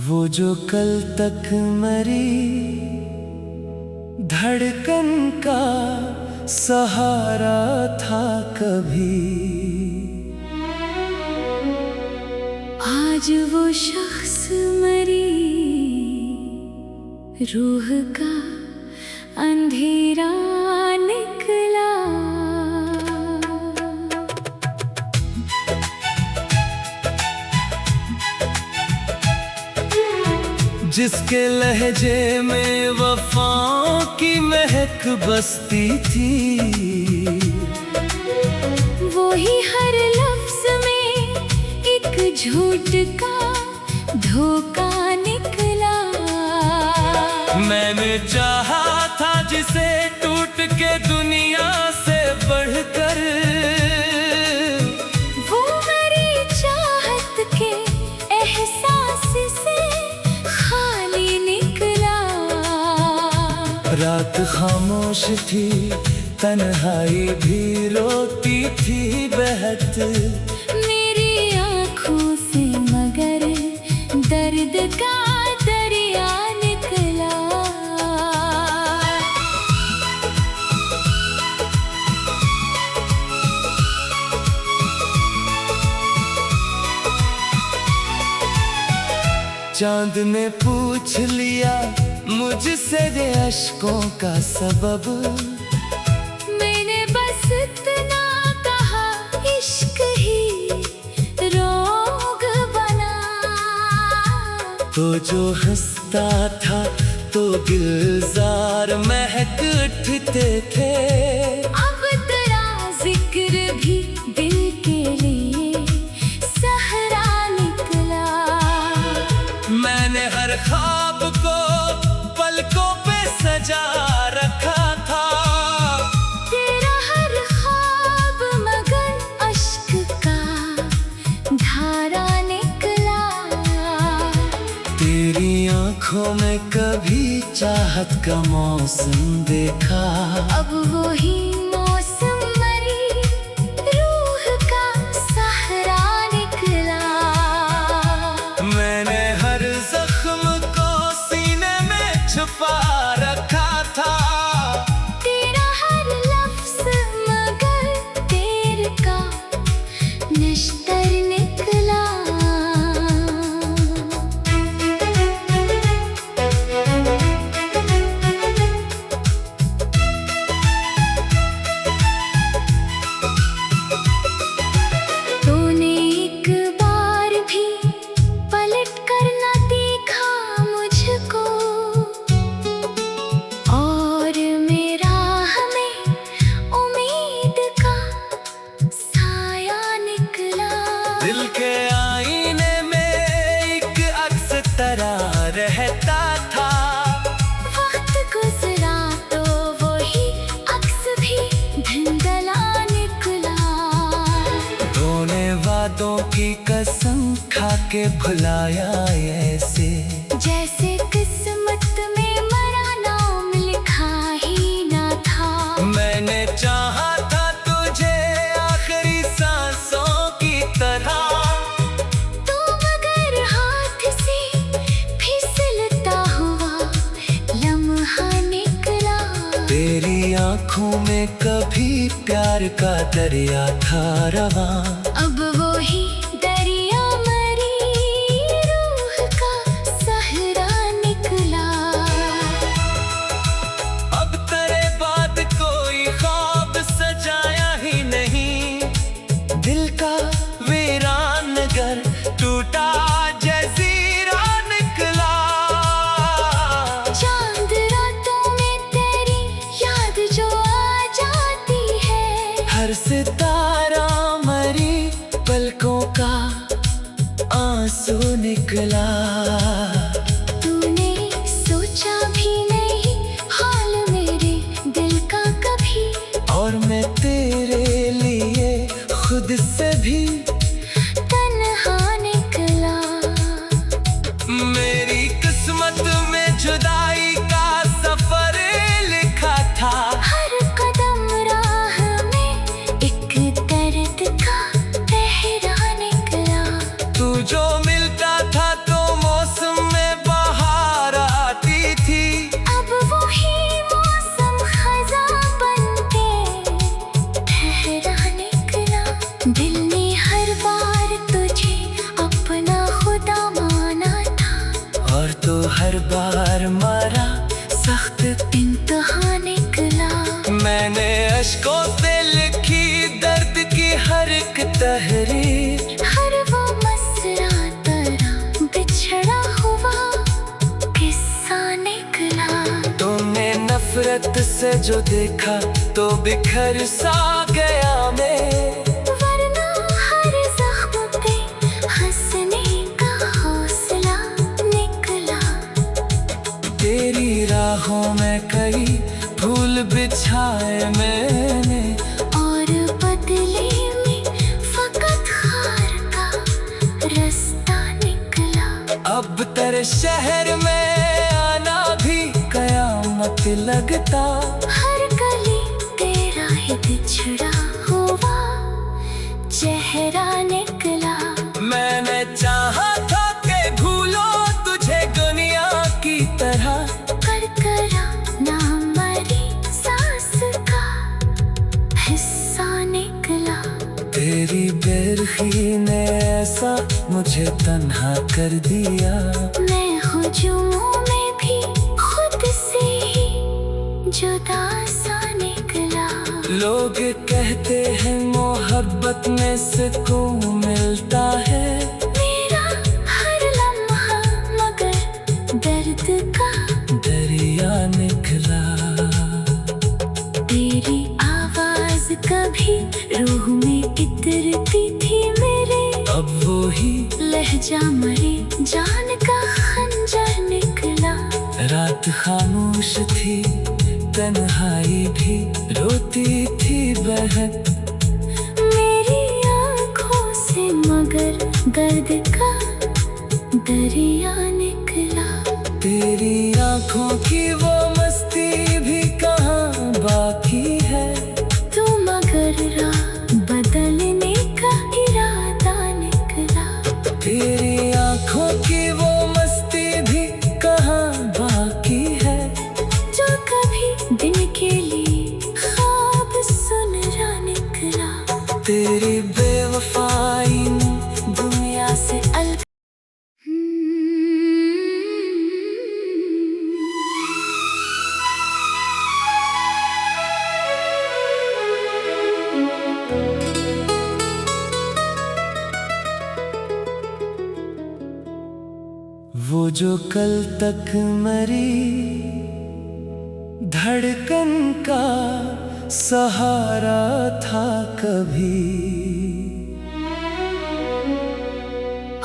वो जो कल तक मरी धड़कन का सहारा था कभी, आज वो शख्स मरी, रूह का अंधेरा निकला। जिसके लहजे में वफाओं की महक बसती थी, वो ही हर लफ्ज में एक झूठ का धोखा निकला। मैंने चाहा था जिसे टूट के दुनिया से बढ़कर, वो मेरी चाहत के एहसास से खाली निकला। रात खामोश थी, तन्हाई भी रोती थी बहत मेरी आँखों से, मगर दर्द का दरिया निकला। चांद ने पूछ लिया मुझसे ये अश्कों का सबब, मैंने बस इतना कहा, इश्क ही रोग बना। तो जो हंसता था तो गुलजार महक उठते थे, अब तेरा जिक्र भी दिल के लिए सहरा निकला। मैंने हर ख्वाब को पलकों पे सजा रखा था, तेरा हर ख्वाब मगर अश्क का धारा निकला। तेरी आंखों में कभी चाहत का मौसम देखा, अब वो ही मौसम मरी, रूह का सहारा निकला। मैंने हर जख्म को सीने में छुपा रखा था, तेरा हर लफ्ज मगर तेर का निश्तर निकला। तूने एक बार भी पलट कर न देखा मुझको, और मेरा हमें उम्मीद का साया निकला। दिल के आईने में एक अक्स तरह रहता था, वक्त गुजरा तो वही अक्स भी धुंधला निकला। तूने वादों की कसम खा के भुलाया ऐसे, जैसे किस्मत में मरा नाम लिखा ही ना था। मैंने चाहा था तुझे आखिरी सांसों की तरह, तो मगर हाथ से फिसलता हुआ लम्हा निकला। तेरी आंखों में कभी प्यार का दरिया था रवां, अब वो ही दरिया मरी, रूह का सहरा निकला। अब तेरे बाद कोई ख्वाब सजाया ही नहीं, दिल का वीरान घर टूटा जज़ीरा निकला। चांद रातों में तेरी याद जो आ जाती है, हर सितारा मरी, पलकों का आंसू निकला। तूने सोचा भी नहीं हाल मेरे दिल का कभी, और मैं तेरे लिए खुद से भी तन्हा निकला। मेरी किस्मत में जुदाई का सफर लिखा था, हर कदम राह में एक दर्द का पहरा निकला। तू जो मिलता था तो मौसम में हर बार मारा सख्त इम्तिहान निकला। मैंने अश्कों से लिखी दर्द की हर एक तहरीर, हर वो मसरा तरह बिछड़ा हुआ किस्सा निकला। तुमने नफरत से जो देखा तो बिखर सा गया मैं, वरना हर जख्म पे हंसने का हौसला निकला। तेरी राहों में कई फूल बिछाए मैंने, और बदले में फकत खार का रास्ता निकला। अब तेरे शहर में आना भी कयामत लगता। हर गली तेरा ही बिछड़ा हुआ चेहरा निकला। मैंने चाहा था कि भूलो तुझे दुनिया की तरह, कर करा ना मरी सांस का हिस्सा निकला। तेरी बेरखी ने ऐसा मुझे तन्हा कर दिया। मैं हुजूमों में भी खुद से ही जुदा सा निकला। लोग कहते हैं मोहब्बत में सुकून मिलता है, मेरा हर लम्हा मगर दर्द का दरिया निकला। तेरी आवाज कभी रूह में इतरती थी मेरे, अब वो ही लहजा मरे जान का खंजर निकला। रात खामोश थी, तन्हाई भी रोती थी बहक, मेरी आँखों से मगर दर्द का दरिया निकला। तेरी आंखों की वो मस्ती भी कहाँ बाकी है, तू मगर राह बदलने का इरादा निकला। तेरी आंखों की वो मस्ती भी कहाँ बाकी है, जो कभी दिन के लिए ख्वाब सुन रहा निकला। तेरी बेवफाई ने दुनिया से अलग वो जो कल तक मरी धड़कन का सहारा था कभी,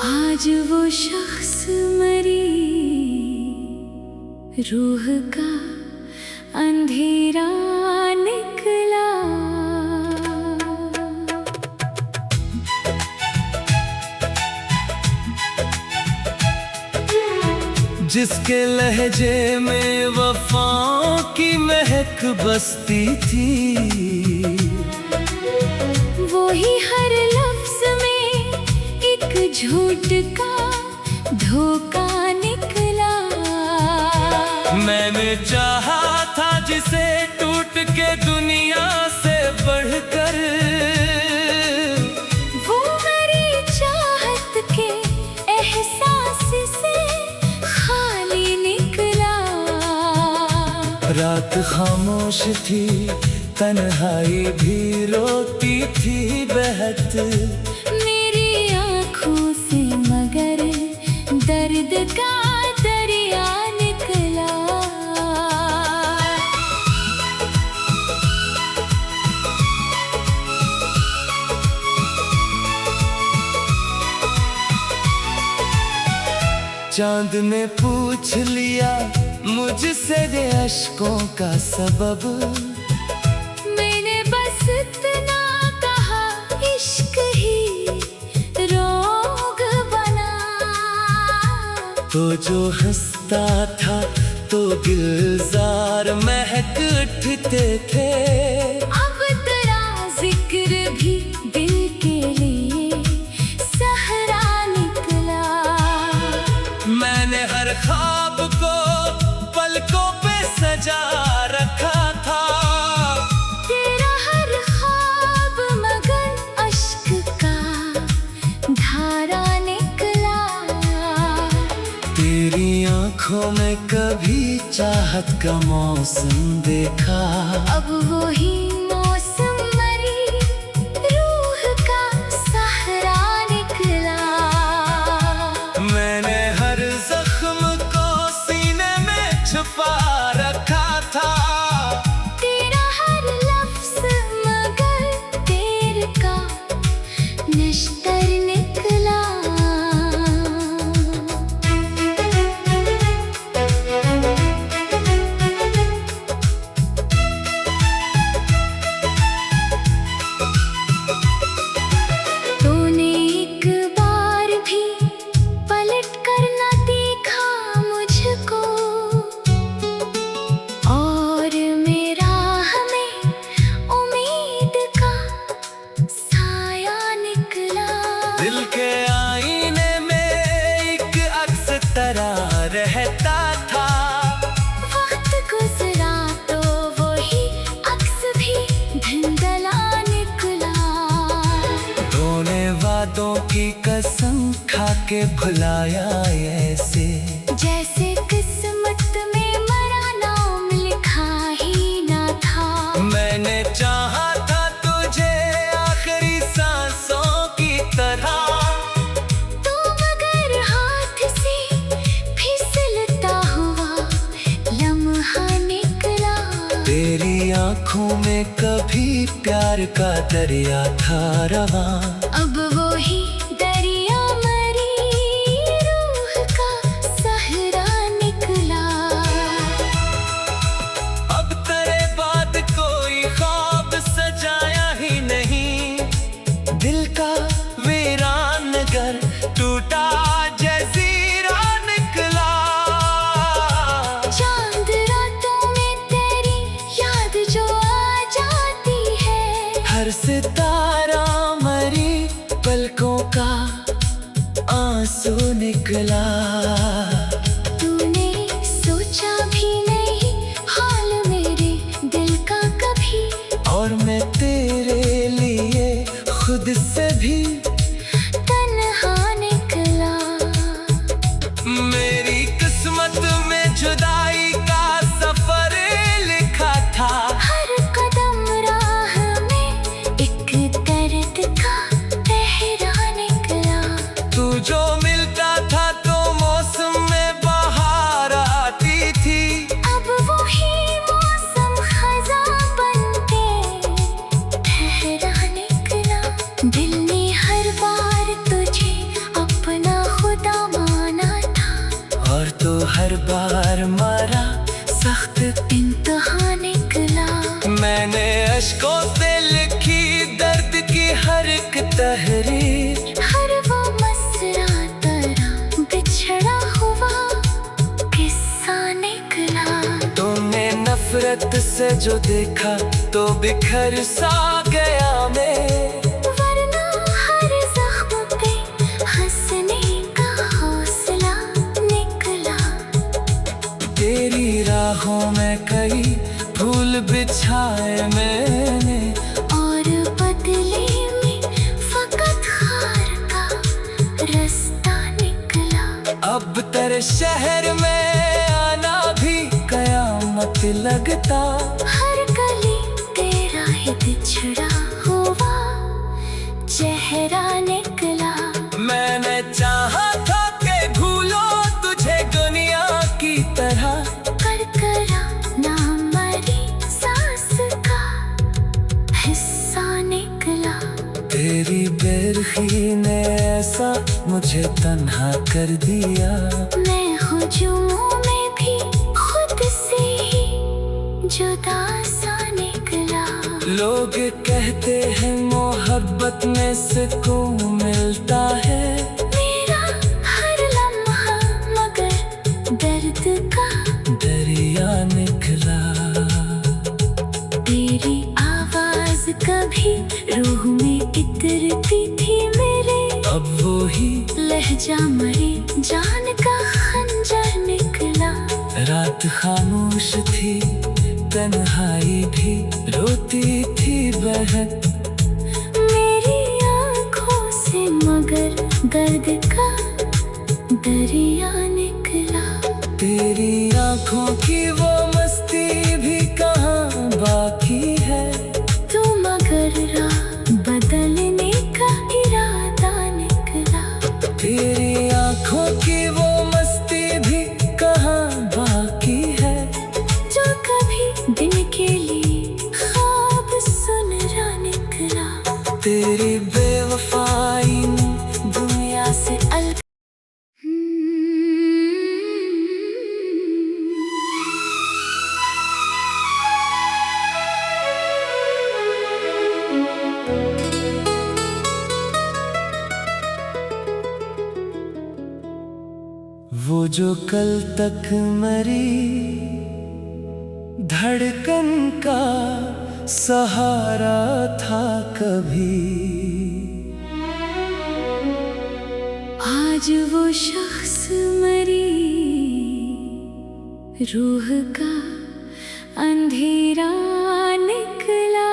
आज वो शख्स मरी रूह का अंधेरा निकला। जिसके लहजे में वफाओं की महक बसती थी, वो ही हर लफ्ज में एक झूठ का धोखा निकला। मैंने चाहा था जिसे टूट के दुनिया से बढ़कर, वो मेरी चाहत के एहसास से खाली निकला। रात खामोश थी, तन्हाई भी रोती थी बहत, मेरी आँखों से मगर दर्द का दरिया निकला। चांद ने पूछ लिया मुझसे रे अश्कों का सबब, मैंने बस इतना कहा इश्क ही रोग बना। तो जो हंसता था तो गुलजार महक उठते थे, अब तेरा जिक्र भी दिल के लिए सहरा निकला। मैंने हर ख्वाब को पलकों पे सजा रखा था, तेरा हर ख्वाब मगर अश्क का धारा निकला। तेरी आंखों में कभी चाहत का मौसम देखा, अब वही मौसम मरी रूह का सहारा निकला। मैंने हर जख्म को सीने में छुपा रखा था, तेरा हर लफ्ज़ मगर तेर का निश्तर निकला। तूने एक बार भी पलट कर न देखा मुझको, और मेरा हमें उम्मीद का साया निकला। दिल के आईने में एक अक्स तरह रहता था, वक्त गुजरा तो वही अक्स भी धुंधला निकला। तूने वादों की कसम खा के भुलाया ऐसे, जैसे किस्मत में मरा नाम लिखा ही ना था। मैंने चाहा था तुझे आखिरी सांसों की तरह, तो मगर हाथ से फिसलता हुआ लम्हा निकला। तेरी आंखों में कभी प्यार का दरिया था रवां, अब वही दरिया मरी रूह का सहारा निकला। अब तेरे बाद कोई ख्वाब सजाया ही नहीं, दिल का वीरान घर टूटा जज़ीरा निकला। चांद रातों में तेरी याद जो आ जाती है, हर सितारा मरी पलकों का आंसू निकला। तूने सोचा भी नहीं हाल मेरे दिल का कभी, और मैं तेरे लिए खुद से भी तन्हा निकला। मेरी किस्मत में जुदाई का सफर लिखा था, हर कदम राह में एक दर्द का पहरा निकला। तू जो मिलता था तो मौसम में बाहर आती थी, अब वही मौसम खज़ां बनके ठहरा निकला। दिल ने हर बार तुझे अपना खुदा माना था, और तो हर बार मारा सख्त। इम्तिहान निकला। मैंने अश्कों से लिखी दर्द की हर एक तहरीर, हर वो मसरा तेरा बिछड़ा हुआ किस्सा निकला। तुमने नफरत से जो देखा तो बिखर सा गया मैं, वरना हर जख्म पे हंसने का हौसला निकला। तेरी राहों में कई फूल बिछाए मैंने, और बदले में फकत खार का रास्ता निकला। अब तेरे शहर में आना भी कयामत लगता, हर गली तेरा ही बिछड़ा हुआ चेहरा निकला। मैंने चाहा था कि भूलो तुझे दुनिया की तरह, करकरा ना मरी सांस का हिस्सा निकला। तेरी बेरखी ने ऐसा मुझे तन्हा कर दिया, मैं हुजूमों में भी खुद से ही जुदा सा निकला। लोग कहते हैं मोहब्बत में सुकून मिलता है, मेरा हर लम्हा मगर दर्द का दरिया निकला। तेरी आवाज कभी रूह में इतरती थी मेरे, अब वो ही लहजा मरी जान का खंजर निकला। रात खामोश थी, तन्हाई भी रोती थी बहन, मेरी आँखों से मगर दर्द का दरिया निकला। तेरी आंखों की वो मस्ती भी कहाँ बाकी है। तुम अगर राह बदलने का इरादा निकला, तेरी आंखों की वो मस्ती भी कहाँ बाकी है। जो कभी दिन के लिए ख्वाब सुन रहा निकला। तेरी बेवफाई ने दुनिया से अलग वो जो कल तक मरी धड़कन का सहारा था कभी, आज वो शख्स मरी रूह का अंधेरा निकला।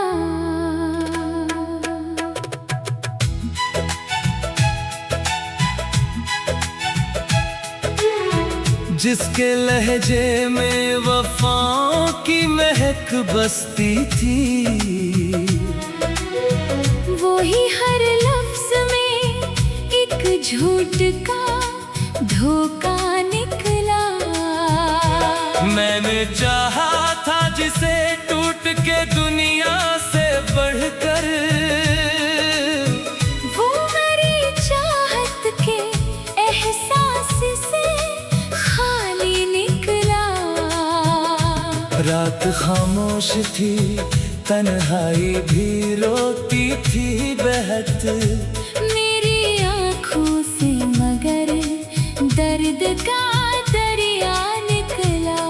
जिसके लहजे में वफाओं की महक बसती थी, वो ही हर लफ्ज में एक झूठ का धोखा निकला। मैंने चाहा था जिसे टूट के दुनिया से बढ़कर, वो मेरी चाहत के एहसास से खाली निकला। रात खामोश थी, तन्हाई भी रोती थी बहत मेरी आँखों से, मगर दर्द का दरिया निकला।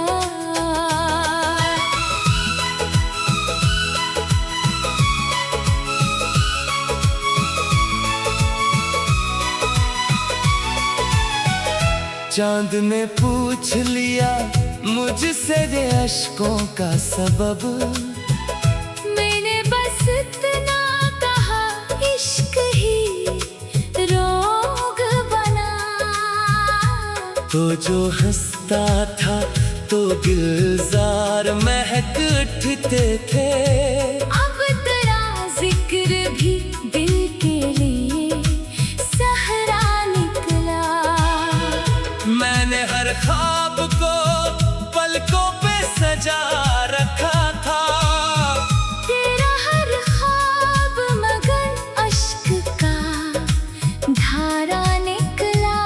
चांद ने पूछ लिया मुझसे ये अश्कों का सबब, मैंने बस इतना कहा, इश्क ही रोग बना। तो जो हंसता था तो गुलजार महक उठते थे। अब तेरा जिक्र भी दिल के लिए सहरा निकला। मैंने हर ख्वाब को पलकों पे सजा रखा था, तेरा हर ख्वाब मगर अश्क का धारा निकला।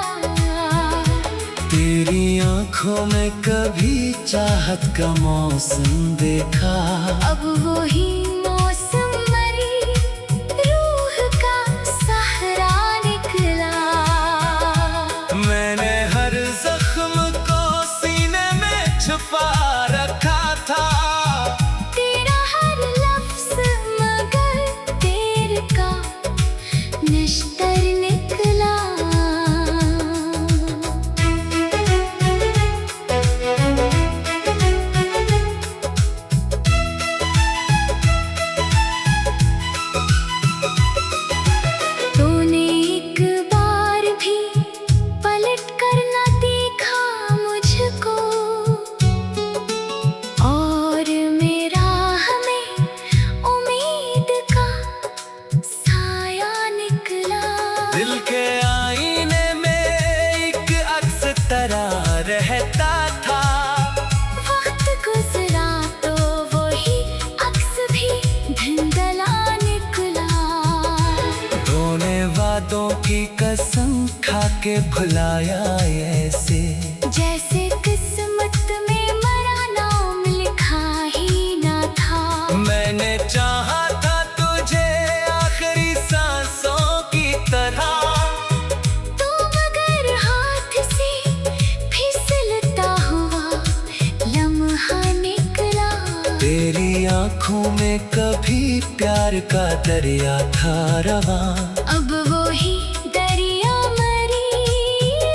तेरी आंखों में कभी चाहत का मौसम देखा, अब वो ही मौसम मरी रूह का सहारा निकला। मैंने हर जख्म को सीने में छुपा रखा था, तेरा हर लफ्ज मगर तेर का नश्तर निकला। तूने एक बार भी पलट कर न देखा मुझको, और मेरा हमें उम्मीद का साया निकला। दिल के आईने में एक अक्स तरह रहता था, वक्त गुजरा तो वही अक्स भी धुंधला निकला। तूने वादों की कसम खा के भुलाया ऐसे, जैसे किस्मत में मरा नाम लिखा ही ना था। मैंने चाहा था तुझे आखिरी सांसों की तरह, तो मगर हाथ से फिसलता हुआ लम्हा निकला। तेरी आंखों में कभी प्यार का दरिया था रवां, अब वो ही दरिया मरी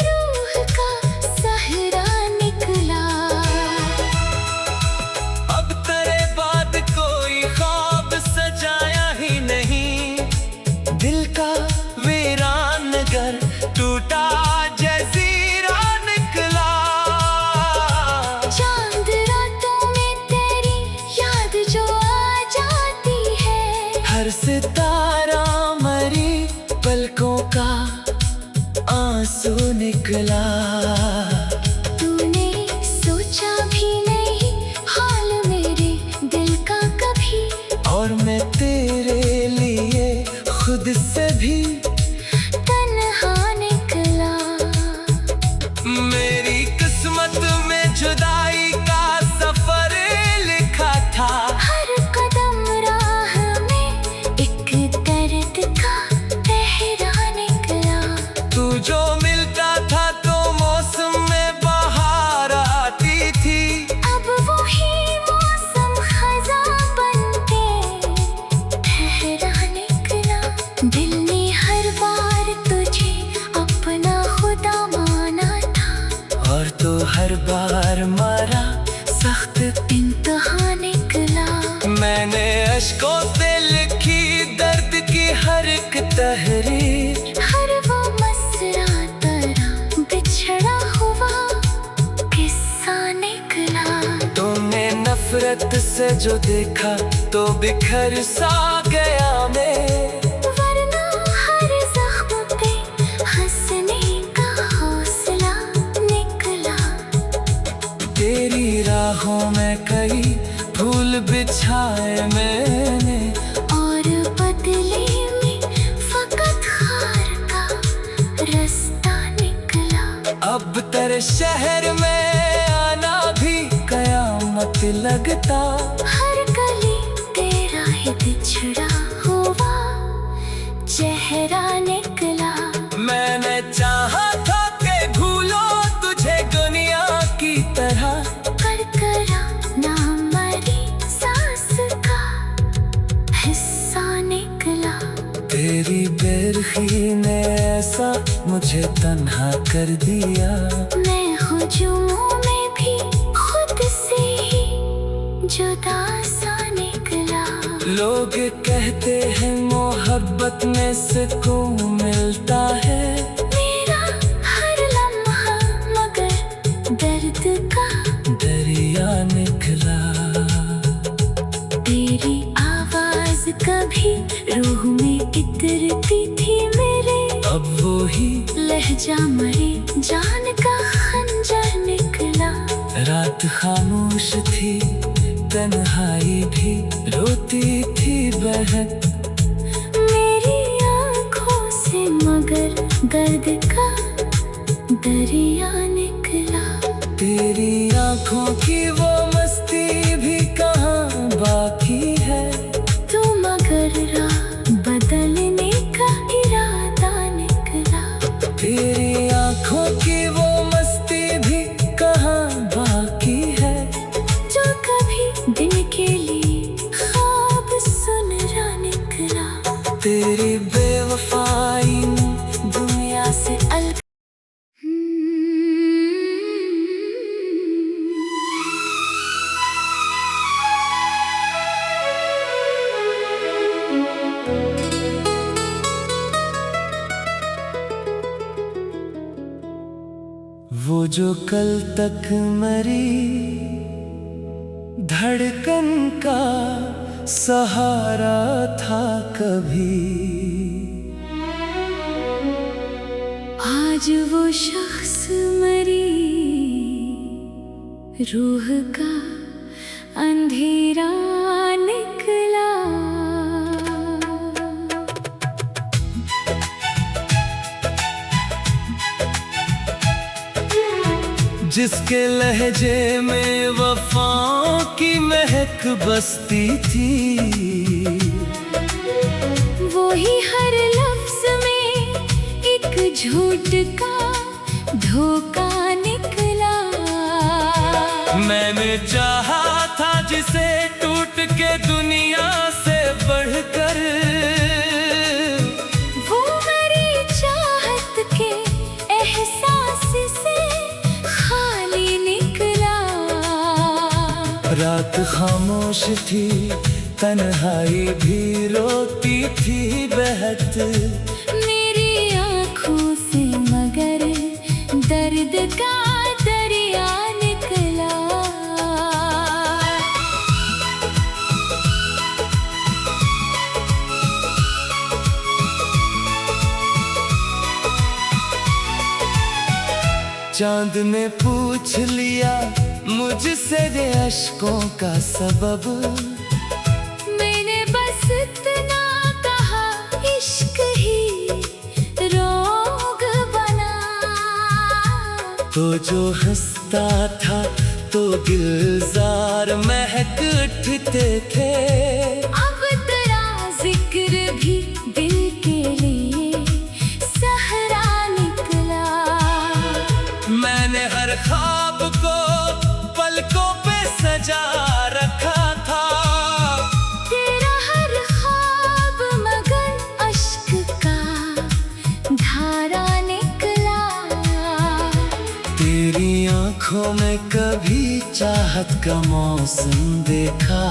रूह का सहरा निकला। अब तेरे बाद कोई ख्वाब सजाया ही नहीं, दिल का वीरान घर टूटा जजीरा निकला। आंसू निकला। तूने सोचा भी नहीं हाल मेरे दिल का कभी, और मैं तेरे लिए खुद से भी तन्हा निकला। मेरी किस्मत में जुदाई का सफर लिखा था। हर कदम राह में एक दर्द का पहरा निकला। तू जो मिलता था तो मौसम में बाहर आती थी। अब वही मौसम खज़ां बनके ठहरा निकला। दिल ने हर बार तुझे अपना खुदा माना था, और तो हर बार मारा सख्त इम्तिहान निकला। मैंने अश्कों से लिखी दर्द की हर एक तहरीर। हर वो मसरा तेरा बिछड़ा हुआ किस्सा निकला। तुमने नफरत से जो देखा तो बिखर सा गया मैं। वरना हर जख्म पे हंसने का हौसला निकला। तेरी राहों में कई फूल बिछाए मैंने, और बदले में फकत खार का रास्ता निकला। अब तेरे शहर में आना भी कयामत लगता। हर गली तेरा ही बिछड़ा हुआ चेहरा निकला। मैंने चाहा था कि भूलो तुझे दुनिया की तरह, करकरा ना मरी सांस का हिस्सा निकला। तेरी बेरखी ने ऐसा मुझे तन्हा कर दिया। मैं हुजूमों में भी खुद से ही जुदा सा निकला। लोग कहते हैं मोहब्बत में सुकून मिलता है। मेरा हर लम्हा मगर दर्द का दरिया निकला। तेरी आवाज कभी रूह में इतरती थी मेरे। अब वो ही लहजा मरे जान का खंजर निकला। रात खामोश थी, तन्हाई भी रोती थी बहक। मेरी आँखों से मगर दर्द का दरिया निकला। तेरी आंखों की वो मस्ती भी कहाँ बाकी है। तू मगर राह बदलने का इरादा निकला। तेरी आंखों की वो मस्ती भी कहाँ बाकी है। जो कभी दिन के लिए ख्वाब सुन रहा निकला। तेरी बेवफाई दुनिया से अलग वो जो कल तक मरी धड़कन का सहारा था कभी, आज वो शख्स मरी रूह का अंधेरा निकला। जिसके लहजे में वफाओं की महक बसती थी। वो ही हर लफ्ज में एक झूठ का धोखा निकला। मैंने चाहा था जिसे टूट के दुनिया से बढ़कर, वो मेरी चाहत के एहसास से खाली निकला। रात खामोश थी, तन्हाई भी रोती थी बहत। मेरी आँखों से मगर दर्द का दरिया निकला। चांद ने पूछ लिया मुझसे ये अश्कों का सबब। मैंने बस इतना कहा, इश्क ही रोग बना। तो जो हंसता था तो गुलजार महक उठते थे। अब तेरा जिक्र भी दिल के लिए सहरा निकला। मैंने हर ख्वाब को पलकों पे सजा रखा था। तेरा हर ख्वाब मगर अश्क का धारा निकला। तेरी आंखों में कभी चाहत का मौसम देखा।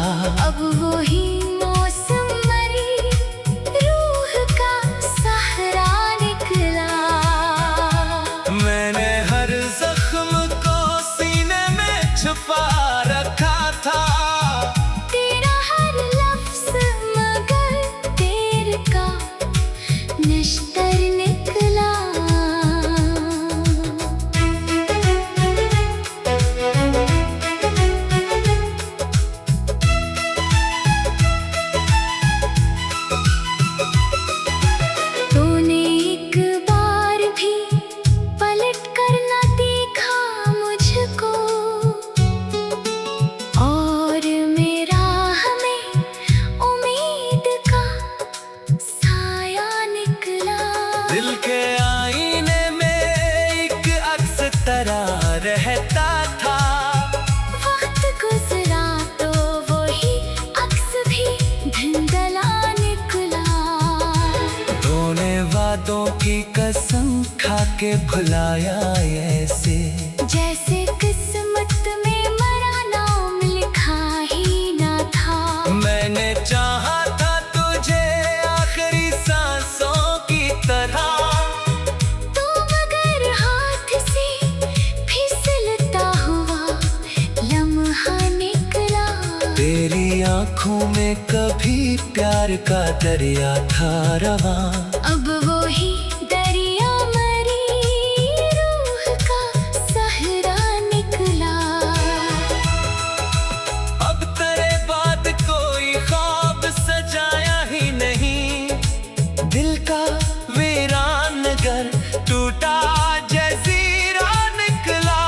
अब वही मौसम मरी रूह का सहारा निकला। मैंने हर जख्म को सीने में छुपा रखा था। तेरा हर लफ्ज़ मगर तेर का नश्तर निकला। तूने एक बार भी पलट कर न देखा मुझको, और मेरा हमें उम्मीद का साया निकला। दिल के आईने में एक अक्स तरह रहता था। वक्त गुजरा तो वही अक्स भी धुंधला निकला। तूने वादों की कसम खा के भुलाया ऐसे, जैसे किस्मत में मरा नाम लिखा ही ना था। मैंने चाहा था तुझे आखिरी सांसों की तरह। तो मगर हाथ से फिसलता हुआ लम्हा निकला। तेरी आंखों में कभी प्यार का दरिया था रवां। अब वही दरिया मरी रूह का सहरा निकला। अब तेरे बाद कोई ख्वाब सजाया ही नहीं। दिल का वीरान घर टूटा जज़ीरा निकला।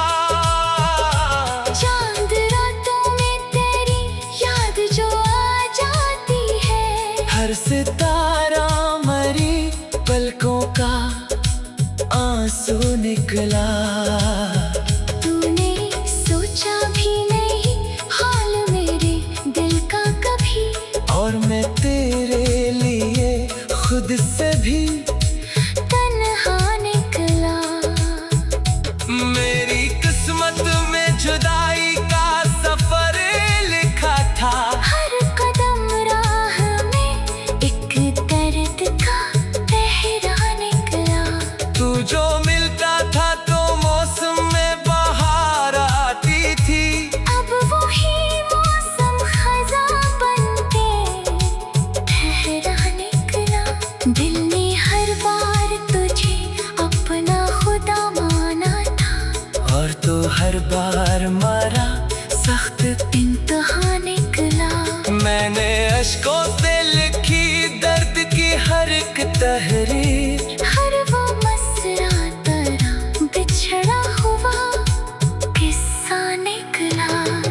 चांद रातों में तेरी याद जो आ जाती है। हर सितारा मरी पलकों का आंसू निकला। तूने सोचा भी नहीं हाल मेरे दिल का कभी, और मैं तेरे लिए खुद से भी तन्हा निकला। मेरी किस्मत में जुदाई का सफर लिखा था। हर कदम राह में एक दर्द का पहरा निकला। तू जो मिलता था तो मौसम में बाहर आती थी। अब वही मौसम खज़ां बनके ठहरा निकला। दिल ने हर बार तुझे अपना खुदा माना था, और तो हर बार मारा सख्त इंतहा निकला। मैंने अश्कों से लिखी दर्द की हर एक तहरीर। हर वो मसरा तेरा बिछड़ा हुआ किस्सा निकला।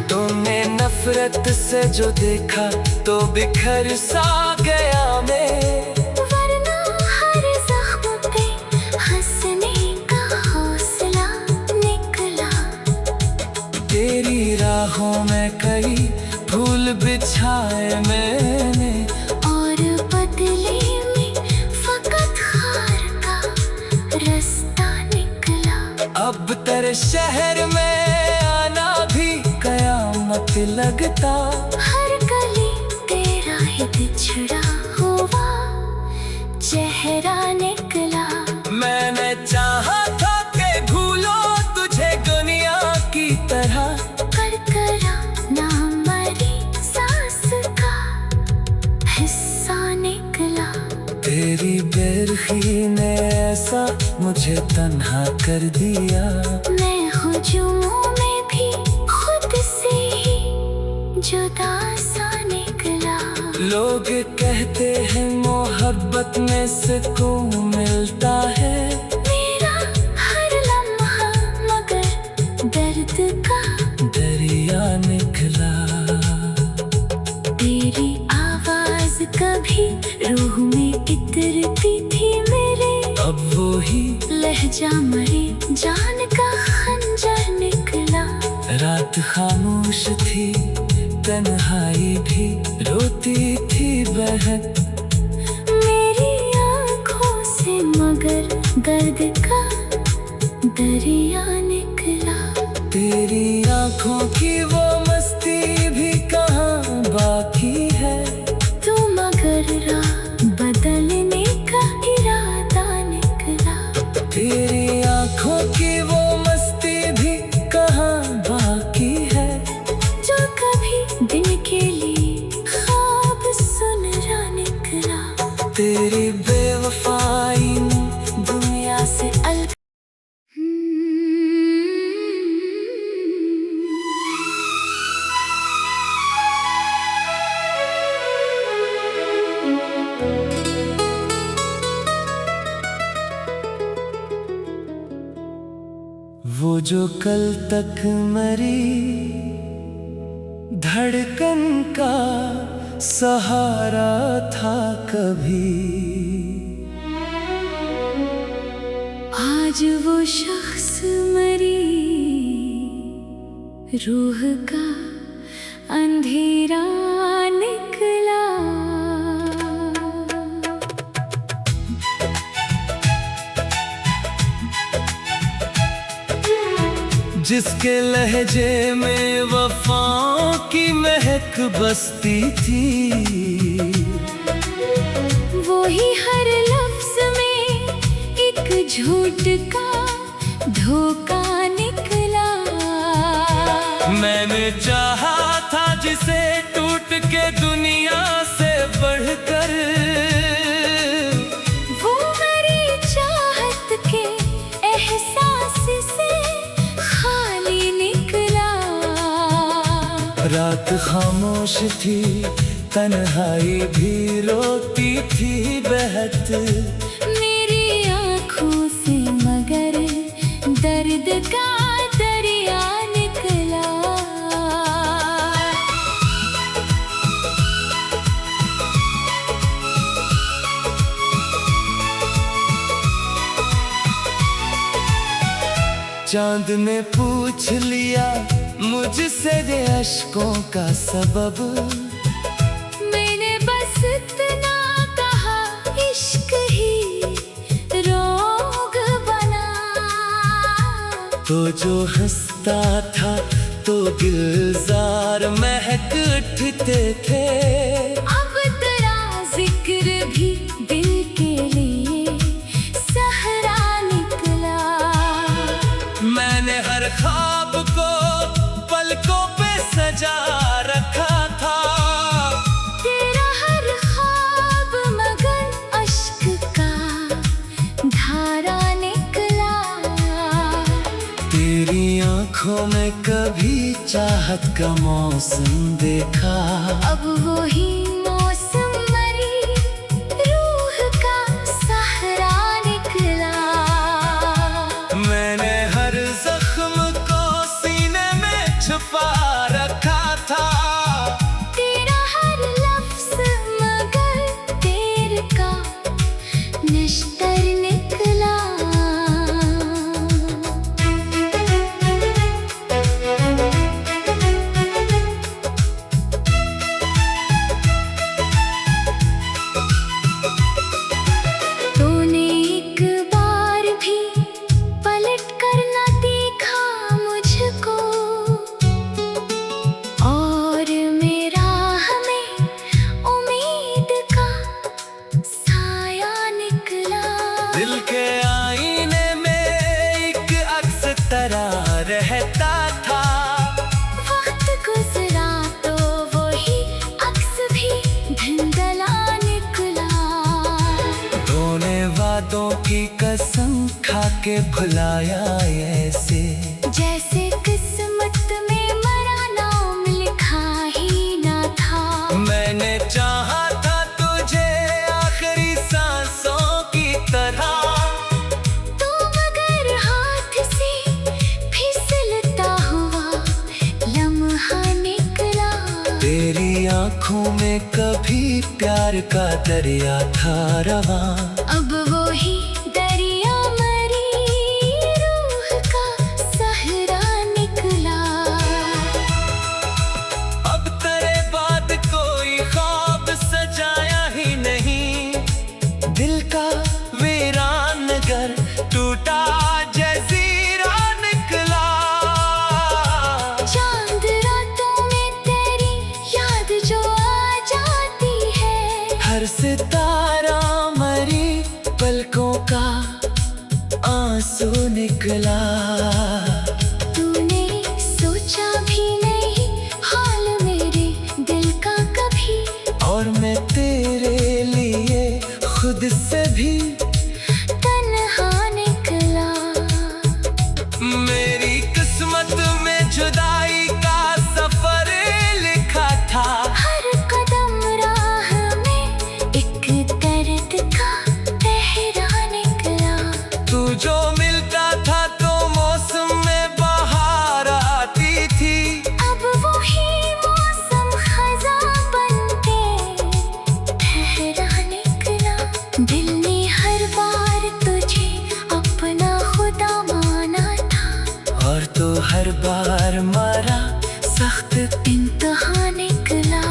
तुमने नफरत से जो देखा तो बिखर सा गया मैं। वरना हर जख्म पे हंसने का हौसला निकला। तेरी राहों में कई फूल बिछाए मैंने, और बदले में फकत खार का रास्ता निकला। अब तेरे शहर में आना भी कयामत लगता। हर गली तेरा ही बिछड़ा हुआ चेहरा निकला। मैंने चाहा था कि भूलो तुझे दुनिया की तरह। करकरा ना मरी सांस का हिस्सा निकला। तेरी बेरखी ने ऐसा मुझे तन्हा कर दिया। लोग कहते हैं मोहब्बत में सुकून मिलता है। मेरा हर लम्हा मगर दर्द का दरिया निकला। तेरी आवाज कभी रूह में इतरती थी मेरे, अब वो ही लहजा मरे जान का खंजर निकला। रात खामोश थी, तन्हाई भी रोती थी बहक। मेरी आँखों से मगर दर्द का दरिया निकला। तेरी आँखों की वो मस्ती भी कहाँ बाकी है। तू मगर राह बदलने का इरादा निकला। तेरी आँखों की वो मस्ती भी कहाँ बाकी है। जो कभी दिन के लिए ख्वाब सुन रहा निकला। तेरी बेवफाई ने दुनिया से अलग। वो जो कल तक मरी धड़कन का सहारा था कभी, आज वो शख्स मरी रूह का अंधेरा निकला। जिसके लहजे में वफाओं की महक बसती थी, वो ही हर लफ्ज में एक झूठ का धोखा निकला। मैंने चाहा था जिसे टूट के दुनिया से बढ़कर, वो मेरी चाहत के एहसास से खाली निकला। रात खामोश थी, तन्हाई भी रोती थी बहत। मेरी आँखों से मगर दर्द का दरिया निकला। चांद ने पूछ लिया मुझसे ये अश्कों का सबब, मैंने बस इतना कहा इश्क ही रोग बना। तो जो हंसता था तो गुलजार महक उठते थे। अब तेरा जिक्र भी दिल के लिए सहरा निकला। मैंने हर ख्वाब को पलकों पे सजा रखा था, तेरा हर ख्वाब मगर अश्क का धारा निकला। तेरी आंखों में कभी चाहत का मौसम देखा, अब वो ही मौसम मरी रूह का सहारा निकला। मैंने हर जख्म को सीने में छुपा रखा था, तेरा हर लफ्ज मगर तेर का निश्तर निकला। तूने एक बार भी पलट कर न देखा मुझको, और मेरा हमें उम्मीद का साया निकला। दिल के आईने में एक अक्स तरह रहता था, वक्त गुजरा तो वही अक्स भी धुंधला निकला। तूने वादों की कसम खा के भुलाया ऐसे, जैसे किस्मत में मरा नाम लिखा ही ना था। मैंने चाहा प्यार का दरिया था रवां। अब वो ही दरिया मरी रूह का सहरा निकला। अब तेरे बाद कोई ख्वाब सजाया ही नहीं, दिल का वीरान घर टूटा जज़ीरा निकला। चांद रातों में तेरी याद जो आ जाती है, हर सितारा मरी पलकों का आंसू निकला। तूने सोचा भी नहीं हाल मेरे दिल का कभी, और मैं तेरे लिए खुद से भी तन्हा निकला। मेरी किस्मत में जुदाई का सफर लिखा था। हर कदम राह में एक दर्द का तहरा निकला। तू जो मिलता था तो मौसम में बहार आती थी। अब वही मौसम खज़ां बनके ठहरा निकला। दिल ने हर बार तुझे अपना खुदा माना था, और तो हर बार मारा सख्त इंतहा निकला।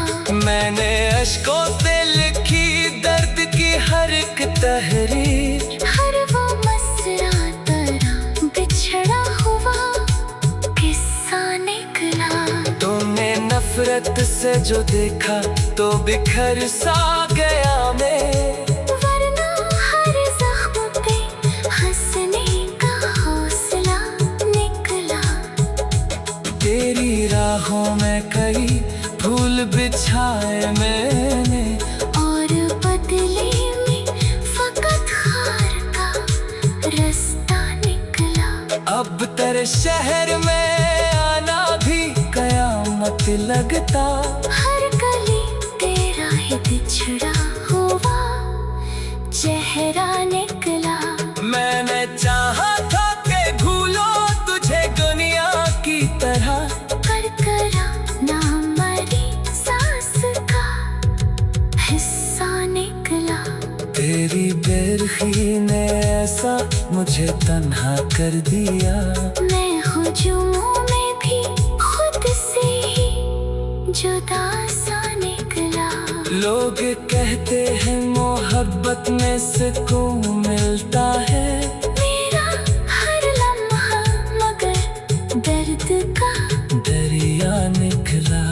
मैंने अश्कों से लिखी दर्द की हर एक तहरीर। हर वो मसरा तेरा बिछड़ा हुआ किस्सा निकला। तुमने नफरत से जो देखा तो बिखर सा गया मैं। वरना हर जख्म पे हंसने का हौसला निकला। तेरी राहों में कई फूल बिछाए मैंने, और बदले में फकत खार का रास्ता निकला। अब तेरे शहर में आना भी कयामत लगता। हर गली तेरा ही बिछड़ा हुआ चेहरा निकला। मैंने चाहा था कि भूलो तुझे दुनिया की तरह, करकरा ना मरी सांस का हिस्सा निकला। तेरी बेरखी ने ऐसा मुझे तन्हा कर दिया। मैं हुजूमों में भी खुद से ही जुदा सा निकला। लोग कहते हैं मोहब्बत में सुकून मिलता है। मेरा हर लम्हा मगर दर्द का दरिया निकला।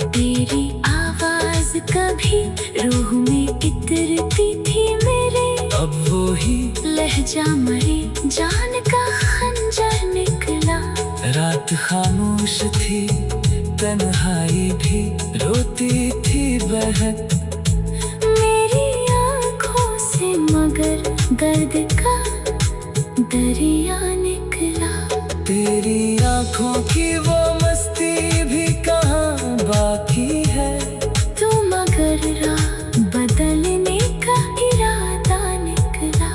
तेरी आवाज कभी रूह में इतरती थी मेरे, अब वो ही लहजा मरे जान का खंजर निकला। रात खामोश थी, तन्हाई भी रोती थी बहक। मेरी आँखों से मगर दर्द का दरिया निकला। तेरी आंखों की वो मस्ती भी कहाँ बाकी है। तू मगर राह बदलने का इरादा निकला।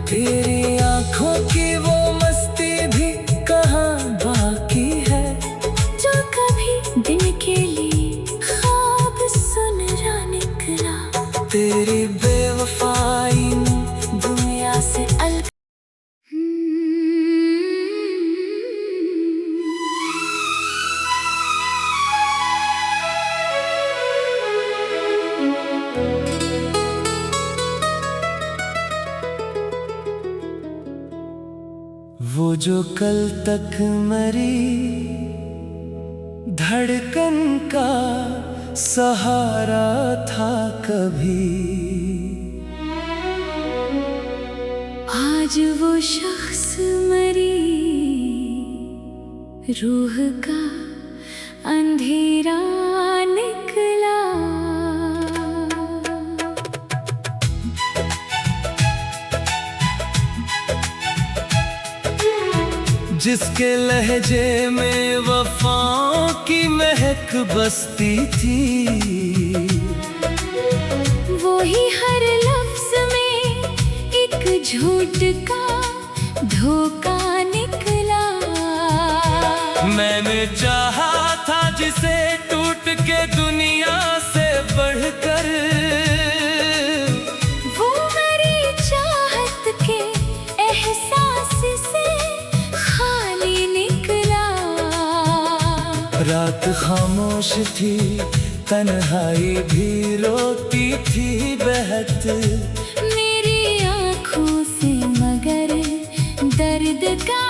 तेरी आंखों की वो मस्ती भी कहाँ बाकी है। जो कभी दिन के लिए ख्वाब सुन रहा निकला। तेरी बेवफाई ने दुनिया से अलग वो जो कल तक मरी धड़कन का सहारा था कभी, आज वो शख्स मरी रूह का अंधेरा निकला। जिसके लहजे में वफाओं की महक बसती थी, वो ही हर लफ्ज में एक झूठ का धोखा निकला। मैंने चाहा था जिसे टूट के दुनिया से बढ़कर वो मेरी चाहत के एहसास से खाली निकला। रात खामोश थी, तन्हाई भी रोती थी बहत मेरी आँखों से, मगर दर्द का